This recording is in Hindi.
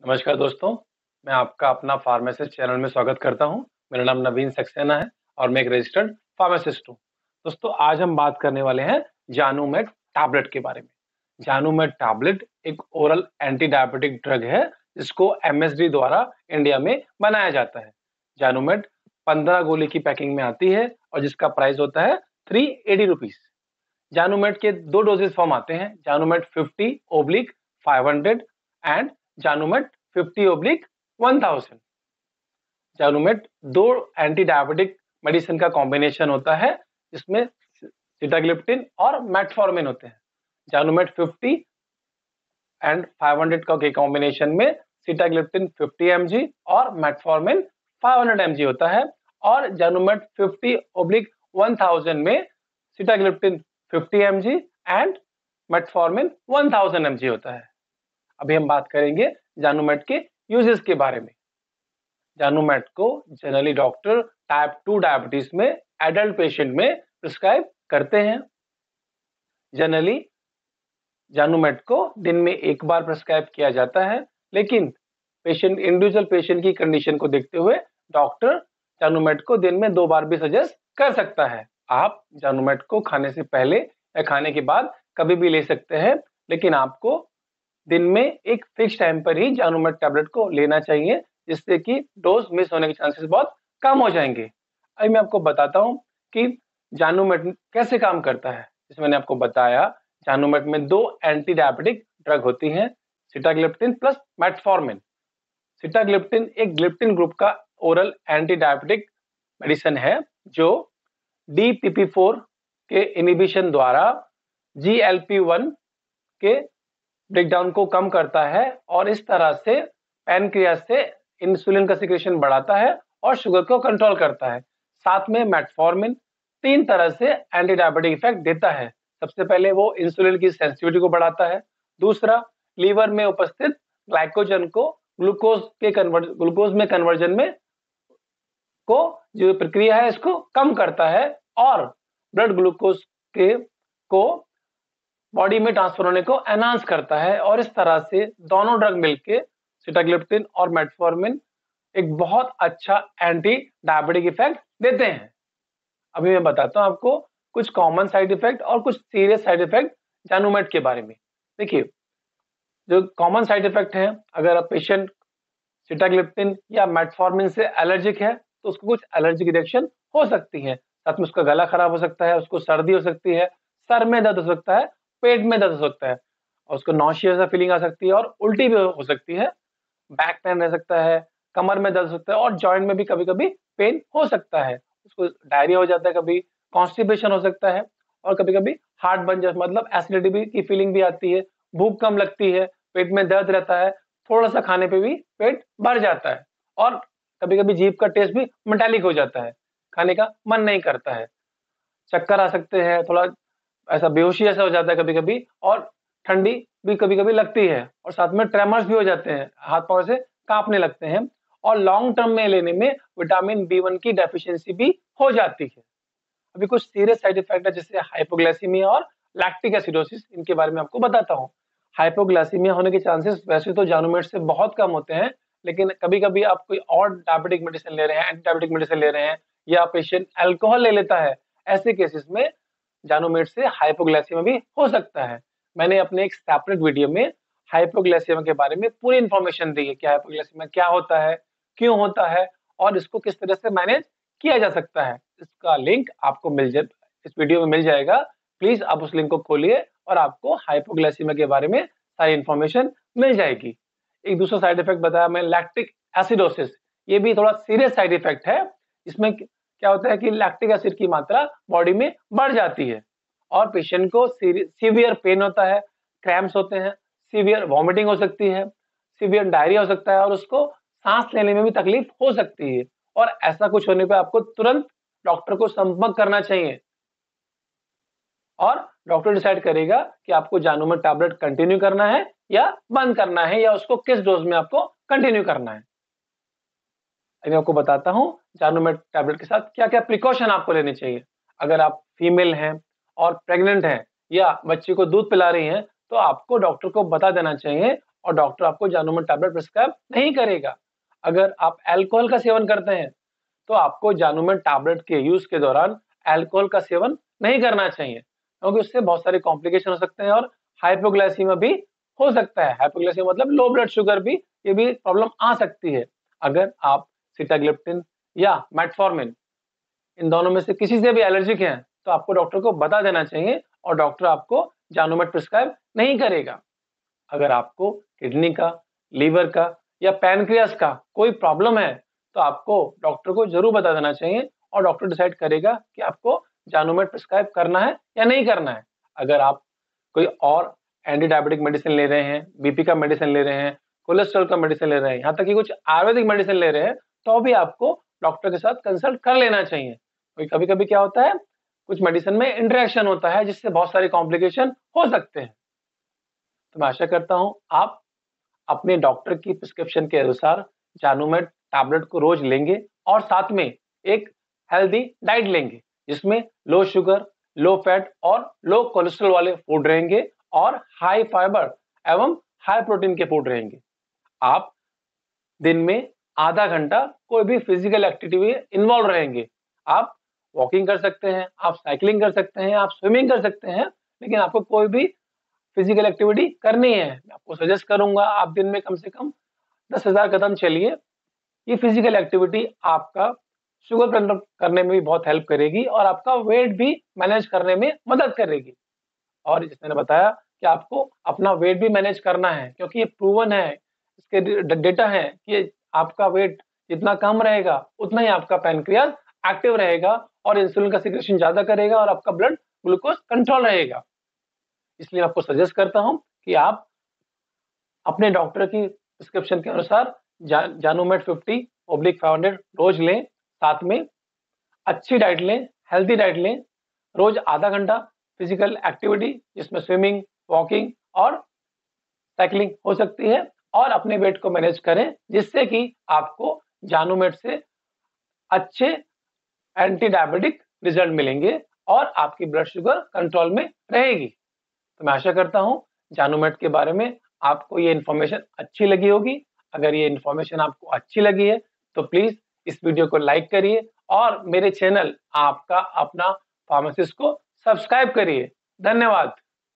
नमस्कार दोस्तों, मैं आपका अपना फार्मासिस्ट चैनल में स्वागत करता हूं। मेरा नाम नवीन सक्सेना है और मैं एक रजिस्टर्ड फार्मासिस्ट हूं। दोस्तों, आज हम बात करने वाले हैं जानुमेट टैबलेट के बारे में। जानुमेट टैबलेट एक ओरल एंटी डायबिटिक ड्रग है जिसको एमएसडी द्वारा इंडिया में बनाया जाता है। जानुमेट 15 गोली की पैकिंग में आती है और जिसका प्राइस होता है 380 रुपीज। जानुमेट के दो डोजेस फॉर्म आते हैं, जानुमेट 50/500 एंड जानुमेट 50/1000। जानुमेट दो एंटी डायबिटिक मेडिसिन का कॉम्बिनेशन होता है जिसमें सिटाग्लिप्टिन और मेटफॉर्मिन होते हैं। जानुमेट 50 एंड 500 का के कॉम्बिनेशन में सिटाग्लिप्टिन 50 mg और मेटफॉर्मिन 500 mg होता है और जानुमेट 50/1000 में sitagliptin 50 mg and metformin 1000 mg होता है। अभी हम बात करेंगे जानुमेट के यूजेस के बारे में। जानुमेट को जनरली डॉक्टर टाइप 2 डायबिटीज में एडल्ट पेशेंट में प्रिस्क्राइब करते हैं। जनरली जानुमेट को दिन में एक बार प्रिस्क्राइब किया जाता है, लेकिन इंडिविजुअल पेशेंट की कंडीशन को देखते हुए डॉक्टर जानुमेट को दिन में 2 बार भी सजेस्ट कर सकता है। आप जानुमेट को खाने से पहले या खाने के बाद कभी भी ले सकते हैं, लेकिन आपको दिन में एक फिक्स टाइम पर ही जानुमेट टैबलेट को लेना चाहिए, जिससे कि डोज मिस होने के चांसेस बहुत कम हो जाएंगे। अभी मैं आपको बताता हूं कि जानुमेट कैसे काम करता है। जैसे मैंने आपको बताया, जानुमेट में दो एंटी डायबिटिक ड्रग होती हैं, सिटाग्लिप्टिन प्लस मेटफॉर्मिन। सिटाग्लिप्टिन एक ग्लिप्टिन ग्रुप का ओरल एंटी डायबिटिक मेडिसिन है जो DPP4 के इनिबिशन द्वारा GLP-1 के ब्रेकडाउन को कम करता है और इस तरह से पैनक्रियास से इंसुलिन का सिक्रेशन बढ़ाता है और शुगर को कंट्रोल करता है। साथ में मेटफॉर्मिन 3 तरह से एंटी डायबिटिक इफेक्ट देता है। सबसे पहले वो इंसुलिन की सेंसिटिविटी को बढ़ाता है। दूसरा, लीवर में उपस्थित ग्लाइकोजन को ग्लूकोज में कन्वर्जन में को जो प्रक्रिया है इसको कम करता है और ब्लड ग्लूकोज के को बॉडी में ट्रांसफर होने को एनहांस करता है और इस तरह से दोनों ड्रग मिलके सिटाग्लिप्टिन और मेटफॉर्मिन एक बहुत अच्छा एंटी डायबिटिक इफेक्ट देते हैं। अभी मैं बताता हूं आपको कुछ कॉमन साइड इफेक्ट और कुछ सीरियस साइड इफेक्ट जानुमेट के बारे में। देखिए, जो कॉमन साइड इफेक्ट है, अगर पेशेंट सिटाग्लिप्टिन या मेटफॉर्मिन से एलर्जिक है तो उसको कुछ एलर्जिक रिएक्शन हो सकती है। साथ में उसका गला खराब हो सकता है, उसको सर्दी हो सकती है, सर में दर्द हो सकता है, पेट में दर्द हो सकता है और उसको नॉसिया जैसा फीलिंग आ सकती है और उल्टी भी हो सकती है। बैक पेन रह सकता है, कमर में दर्द हो सकता है और जॉइंट में भी कभी-कभी पेन हो सकता है। उसको डायरिया हो जाता है, कभी कॉन्स्टिपेशन हो सकता है और कभी-कभी हार्ट बर्न जैसा मतलब एसिडिटी भी की फीलिंग भी आती है, भूख कम लगती है, पेट में दर्द रहता है, थोड़ा-सा खाने पे भी पेट भर जाता है और कभी-कभी जीभ का टेस्ट भी मेटालिक हो जाता है, खाने का मन नहीं करता है। चक्कर आ सकते हैं, थोड़ा ऐसा बेहोशी जैसा हो जाता है कभी-कभी और ठंडी भी कभी-कभी लगती है और साथ में ट्रेमर्स भी हो जाते हैं, हाथ-पाँव ऐसे काँपने लगते हैं और लॉन्ग टर्म में लेने में विटामिन B1 की डेफिशिएंसी भी हो जाती है। अभी कुछ सीरियस साइड इफेक्ट है जैसे हाइपोग्लाइसीमिया और लैक्टिक एसिडोसिस, इनके बारे में आपको बताता हूँ। हाइपोग्लाइसीमिया होने के चांसेस वैसे तो जानुमेट से बहुत कम होते हैं, लेकिन कभी-कभी आप कोई और डायबिटिक मेडिसिन ले रहे हैं, एंटी डायबिटिक मेडिसिन ले रहे हैं या पेशेंट अल्कोहल ले लेता है, ऐसे केसेस में जानुमेट से हाइपोग्लाइसीमिया भी हो सकता है। मैंने अपने एक सेपरेट वीडियो में हाइपोग्लाइसीमिया के बारे में पूरी इन्फॉर्मेशन दी है कि हाइपोग्लाइसीमिया क्या होता है, क्यों होता है और इसको किस तरह से मैनेज किया जा सकता है। इसका लिंक आपको इस वीडियो में मिल जाएगा। प्लीज आप उस लिंक को खोलिए और आपको हाइपोग्लाइसीमिया के बारे में सारी इन्फॉर्मेशन मिल जाएगी। एक दूसरा साइड इफेक्ट बताया मैं, लैक्टिक एसिडोसिस। ये भी थोड़ा सीरियस साइड इफेक्ट है। इसमें क्या होता है कि लैक्टिक एसिड की मात्रा बॉडी में बढ़ जाती है और पेशेंट को सीवियर पेन होता है, क्रैम्प्स होते हैं, सीवियर वॉमिटिंग हो सकती है, सीवियर डायरिया हो सकता है और उसको सांस लेने में भी तकलीफ हो सकती है और ऐसा कुछ होने पे आपको तुरंत डॉक्टर को संपर्क करना चाहिए और डॉक्टर डिसाइड करेगा कि आपको जानुमेट टैबलेट कंटिन्यू करना है या बंद करना है या उसको किस डोज में आपको कंटिन्यू करना है। मैं आपको बताता हूँ जानुमेट टैबलेट के साथ क्या क्या प्रिकॉशन आपको लेने चाहिए। अगर आप फीमेल हैं और प्रेग्नेंट हैं या बच्चे को दूध पिला रही हैं तो आपको डॉक्टर को बता देना चाहिए और डॉक्टर आपको जानुमेट टैबलेट प्रिस्क्राइब नहीं करेगा। अगर आप अल्कोहल का सेवन करते हैं तो आपको जानुमेट टैबलेट के यूज के दौरान अल्कोहल का सेवन नहीं करना चाहिए, क्योंकि उससे बहुत सारे कॉम्प्लिकेशन हो सकते हैं और हाइपोग्लाइसीमिया भी हो सकता है। हाइपोग्लाइसीमिया मतलब लो ब्लड शुगर भी, ये भी प्रॉब्लम आ सकती है। अगर आप सिटाग्लिप्टिन या मेटफॉर्मिन इन दोनों में से किसी से भी एलर्जिक हैं तो आपको डॉक्टर को बता देना चाहिए और डॉक्टर आपको जानुमेट प्रिस्क्राइब नहीं करेगा। अगर आपको किडनी का, लीवर का या पैनक्रियास का कोई प्रॉब्लम है तो आपको डॉक्टर को जरूर बता देना चाहिए और डॉक्टर डिसाइड करेगा कि आपको जानुमेट प्रिस्क्राइब करना है या नहीं करना है। अगर आप कोई और एंटी डायबिटिक मेडिसिन ले रहे हैं, बीपी का मेडिसिन ले रहे हैं, कोलेस्ट्रॉल का मेडिसिन ले रहे हैं, यहाँ तक कि कुछ आयुर्वेदिक मेडिसिन ले रहे हैं, तो भी आपको डॉक्टर के साथ कंसल्ट कर लेना चाहिए। कभी कभी क्या होता है, कुछ मेडिसिन में इंटरेक्शन होता है जिससे बहुत सारे कॉम्प्लिकेशन हो सकते हैं। तो मैं आशा करता हूँ आप अपने डॉक्टर की प्रिस्क्रिप्शन के अनुसार जानुमेट टैबलेट को रोज लेंगे और साथ में एक हेल्दी डाइट लेंगे जिसमें लो शुगर, लो फैट और लो कोलेस्ट्रॉल वाले फूड रहेंगे और हाई फाइबर एवं हाई प्रोटीन के फूड रहेंगे। आप दिन में आधा घंटा कोई भी फिजिकल एक्टिविटी में इन्वॉल्व रहेंगे। आप वॉकिंग कर सकते हैं, आप साइकिलिंग कर सकते हैं, आप स्विमिंग कर सकते हैं, लेकिन आपको कोई भी फिजिकल एक्टिविटी करनी है। मैं आपको सजेस्ट करूंगा आप दिन में कम से कम 10,000 कदम चलिए। ये फिजिकल एक्टिविटी आपका शुगर कंट्रोल करने में भी बहुत हेल्प करेगी और आपका वेट भी मैनेज करने में मदद करेगी। और जैसे मैंने बताया कि आपको अपना वेट भी मैनेज करना है, क्योंकि ये प्रूवन है, इसके डेटा है कि आपका वेट जितना कम रहेगा उतना ही आपका पैनक्रियास एक्टिव रहेगा और इंसुलिन का सिक्रेशन ज्यादा करेगा और आपका ब्लड ग्लूकोज कंट्रोल रहेगा। इसलिए आपको सजेस्ट करता हूं कि आप अपने डॉक्टर की प्रिस्क्रिप्शन के अनुसार जानुमेट 50/500 रोज लें। साथ में अच्छी डाइट लें, हेल्दी डाइट लें। रोज आधा घंटा फिजिकल एक्टिविटी जिसमें स्विमिंग, वॉकिंग और साइकिलिंग हो सकती है और अपने वेट को मैनेज करें, जिससे कि आपको जानुमेट से अच्छे एंटी डायबिटिक रिजल्ट मिलेंगे और आपकी ब्लड शुगर कंट्रोल में रहेगी। तो मैं आशा करता हूं जानुमेट के बारे में आपको ये इन्फॉर्मेशन अच्छी लगी होगी। अगर ये इन्फॉर्मेशन आपको अच्छी लगी है तो प्लीज इस वीडियो को लाइक करिए और मेरे चैनल आपका अपना फार्मासिस्ट को सब्सक्राइब करिए। धन्यवाद।